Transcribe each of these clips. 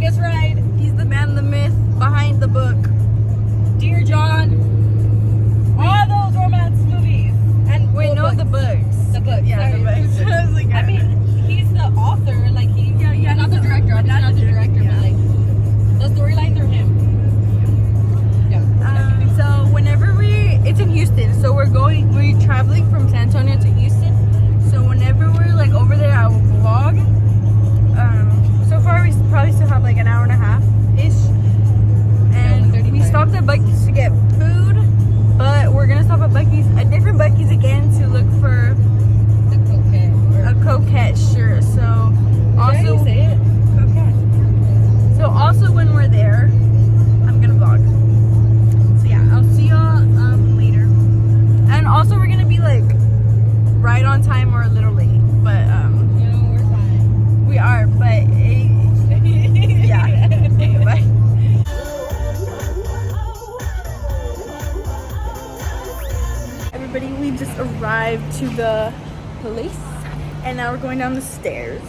us ride. He's the man, the myth behind the book. Dear John. All those romance movies. And wait, no, the books. The book. Yeah, the books. I was like, I mean, he's the author. Like yeah, not the director. I'm not the director, yeah. but like the storylines are him. Yeah. So whenever it's in Houston, so we're traveling from San Antonio to Houston. So whenever we're like over there, I will vlog. So far we probably still have like an hour and a half ish, and we stopped at Buc-ee's to get food, but we're gonna stop at Buc-ee's, a different Buc-ee's again, to look for a Coquette shirt. So also say it. Coquette. So also when we're there, I'm gonna vlog. So yeah, I'll see y'all later. And also we're gonna be like right on time or a little late, but We're fine. we are, but yeah. Okay, bye. Everybody, we just arrived to the place and now we're going down the stairs.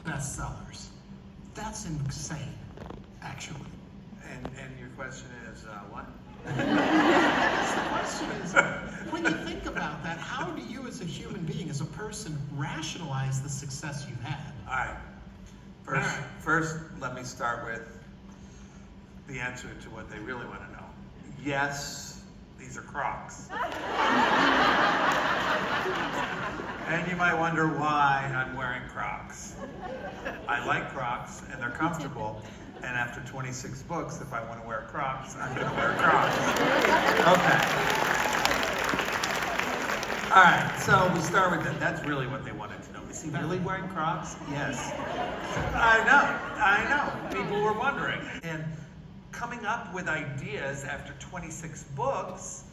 Bestsellers. That's insane, actually. And your question is what? The question is, when you think about that, how do you as a human being, as a person, rationalize the success you've had? All right. First, let me start with the answer to what they really want to know. Yes, these are Crocs. And you might wonder why I'm wearing Crocs. I like Crocs and they're comfortable. And after 26 books, if I want to wear Crocs, I'm going to wear Crocs. Okay. All right, so we start with that. That's really what they wanted to know. Is he really wearing Crocs? Yes. I know. People were wondering. And coming up with ideas after 26 books,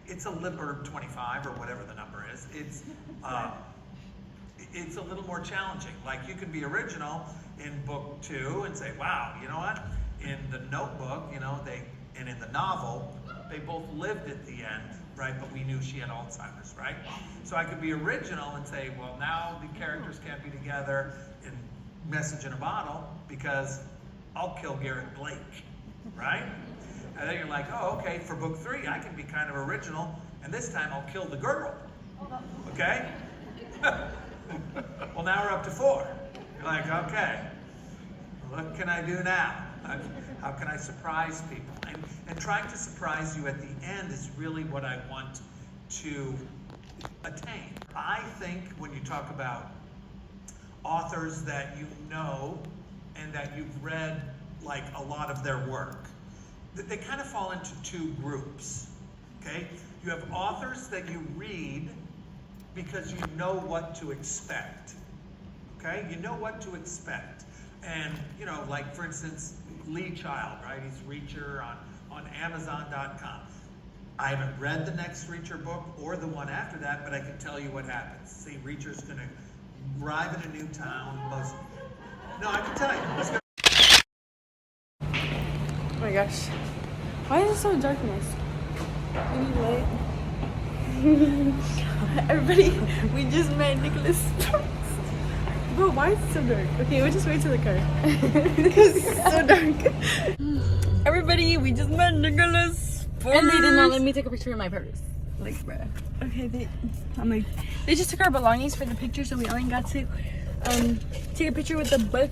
it's or 25 or whatever the number is. It's a little more challenging. Like you can be original in book 2 and say, wow, you know what? In the Notebook, and in the novel, they both lived at the end, right? But we knew she had Alzheimer's, right? So I could be original and say, well, now the characters can't be together in Message in a Bottle because I'll kill Garrett Blake, right? And then you're like, oh, okay, for book 3, I can be kind of original, and this time I'll kill the girl, okay? Well, now we're up to 4. You're like, okay, what can I do now? How can I surprise people? And trying to surprise you at the end is really what I want to attain. I think when you talk about authors that you know and that you've read like a lot of their work, they kind of fall into 2 groups, okay? You have authors that you read because you know what to expect, okay? You know what to expect. And, like for instance, Lee Child, right? He's Reacher on Amazon.com. I haven't read the next Reacher book or the one after that, but I can tell you what happens. See, Reacher's gonna arrive in a new town. No, I can tell you. Oh my gosh. Why is it so dark in this? We need light. Everybody, we just met Nicholas Sparks. Bro, why is it so dark? Okay, we'll just wait till the car. Because it's so dark. Everybody, we just met Nicholas Sparks. And they did not let me take a picture of my purse. Like, bruh. Okay, they just took our belongings for the picture, so we only got to take a picture with the book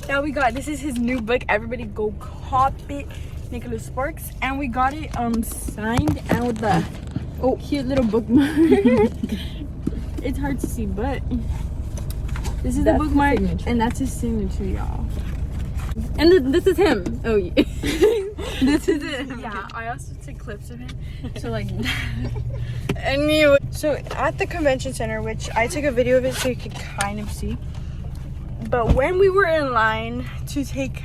that we got. This is his new book. Everybody go cop it, Nicholas Sparks. And we got it signed and with the cute little bookmark. It's hard to see, but this is the bookmark, and that's his signature, y'all. And this is him. Oh, yeah. This is it. Yeah, I also took clips of him. So like, anyway. So at the convention center, which I took a video of it so you could kind of see. But when we were in line to take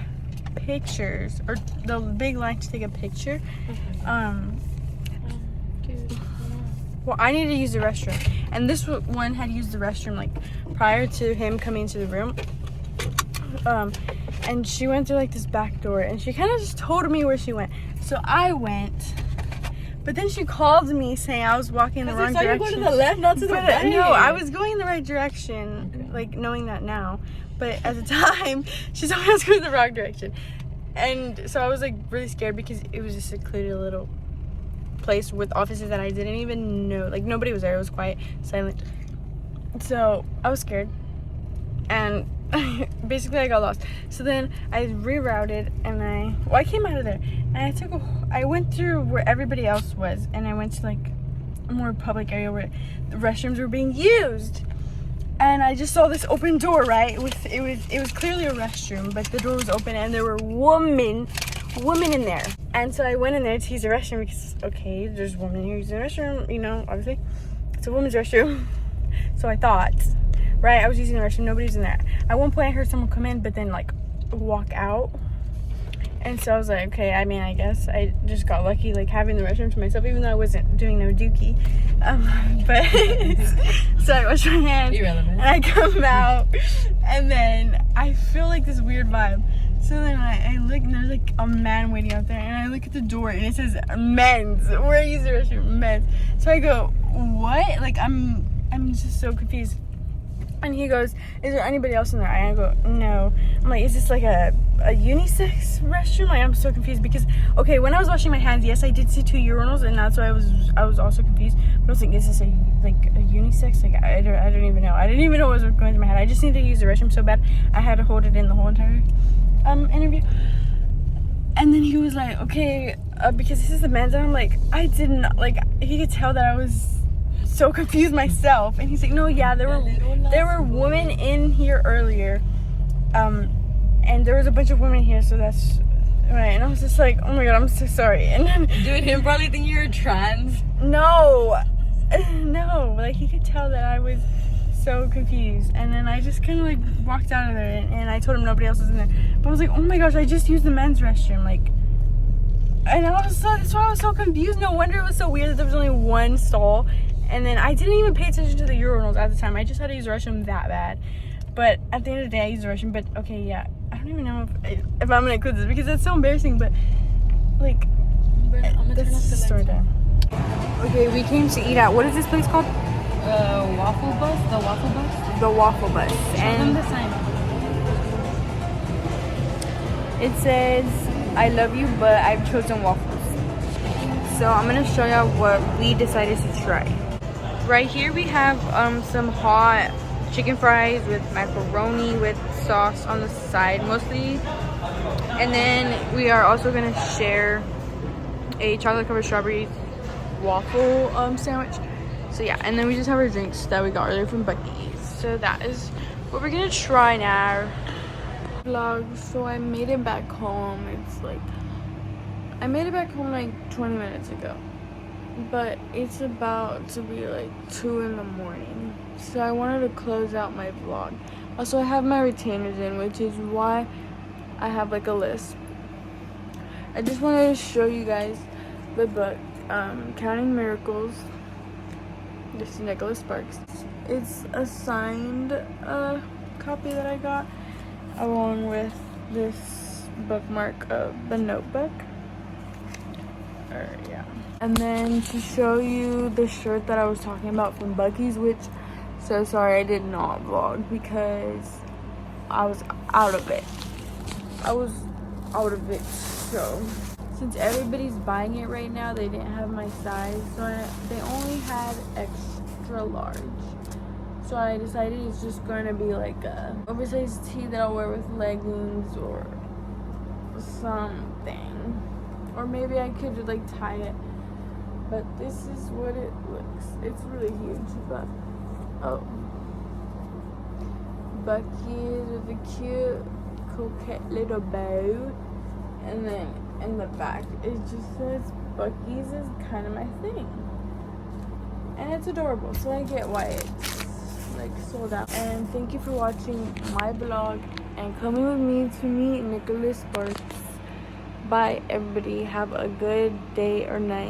pictures, or the big line to take a picture, well, I needed to use the restroom, and this one had used the restroom like prior to him coming into the room. And she went through like this back door, and she kind of just told me where she went. So I went, but then she called me saying I was walking in the wrong direction. You go to the left, not to the right. No, I was going in the right direction, like knowing that now. But at the time, she told me I was going in the wrong direction, and so I was like really scared because it was a secluded little place with offices that I didn't even know. Like nobody was there. It was quiet, silent. So I was scared, and basically I got lost. So then I rerouted, and I came out of there, and I went through where everybody else was, and I went to like a more public area where the restrooms were being used. And I just saw this open door, right? It was clearly a restroom, but the door was open, and there were women in there. And so I went in there to use the restroom because, okay, there's a woman here using the restroom, you know, obviously. It's a woman's restroom. So I thought, right, I was using the restroom, nobody's in there. At one point I heard someone come in, but then like walk out. And so I was like, okay, I mean, I guess I just got lucky like having the restroom to myself, even though I wasn't doing no dookie. But so I wash my hands. Irrelevant. And I come out, and then I feel like this weird vibe. So then I look, and there's like a man waiting out there, and I look at the door, and it says men's. Where I use the restroom, men's. So I go, what? Like I'm just so confused. And he goes, is there anybody else in there? And I go, no. I'm like, is this like a unisex restroom? Like, I'm so confused because, okay, when I was washing my hands, yes, I did see 2 urinals, and that's why I was also confused. But I was like, is this a unisex? Like, I don't even know. I didn't even know what was going through my head. I just needed to use the restroom so bad. I had to hold it in the whole entire interview. And then he was like, okay, because this is the men's, and I'm like, I didn't, like, he could tell that I was so confused myself. And he's like, no, yeah, there were women in here earlier, and there was a bunch of women here, so that's right. And I was just like, oh my god, I'm so sorry. And then Dude, him probably think you're trans. no, like he could tell that I was so confused. And then I just kind of like walked out of there, and I told him nobody else was in there. But I was like, oh my gosh, I just used the men's restroom, like. And that's why I was so confused. No wonder it was so weird that there was only one stall. And then I didn't even pay attention to the urinals at the time. I just had to use the restroom that bad. But at the end of the day, I used the restroom. But okay, yeah, I don't even know if I'm gonna include this because it's so embarrassing. But like, this is the story time. Okay, we came to eat at, what is this place called? Waffle Bus? The Waffle Bus? The Waffle Bus. And the sign. it says, I love you, but I've chosen waffles. So I'm gonna show y'all what we decided to try. Right here we have some hot chicken fries with macaroni with sauce on the side mostly. And then we are also gonna share a chocolate covered strawberry waffle sandwich. So yeah, and then we just have our drinks that we got earlier from Buc-ee's. So that is what we're gonna try now. Vlog, so I made it back home. It's like, I made it back home like 20 minutes ago, but it's about to be like 2 in the morning. So I wanted to close out my vlog. Also, I have my retainers in, which is why I have like a list. I just wanted to show you guys the book, Counting Miracles. This is Nicholas Sparks. It's a signed copy that I got, along with this bookmark of the notebook. Yeah. And then to show you the shirt that I was talking about from Buc-ee's, which, so sorry I did not vlog because I was out of it. So since everybody's buying it right now, they didn't have my size, so they only had extra large. So I decided it's just going to be like a oversized tee that I'll wear with leggings or something. Or maybe I could like tie it. But this is what it looks. It's really huge, but oh. Buc-ee's with a cute coquette little bow. And then in the back, it just says Buc-ee's is kind of my thing. And it's adorable, so I get why it's like sold out. And thank you for watching my vlog and coming with me to meet Nicholas Sparks. Bye everybody, have a good day or night.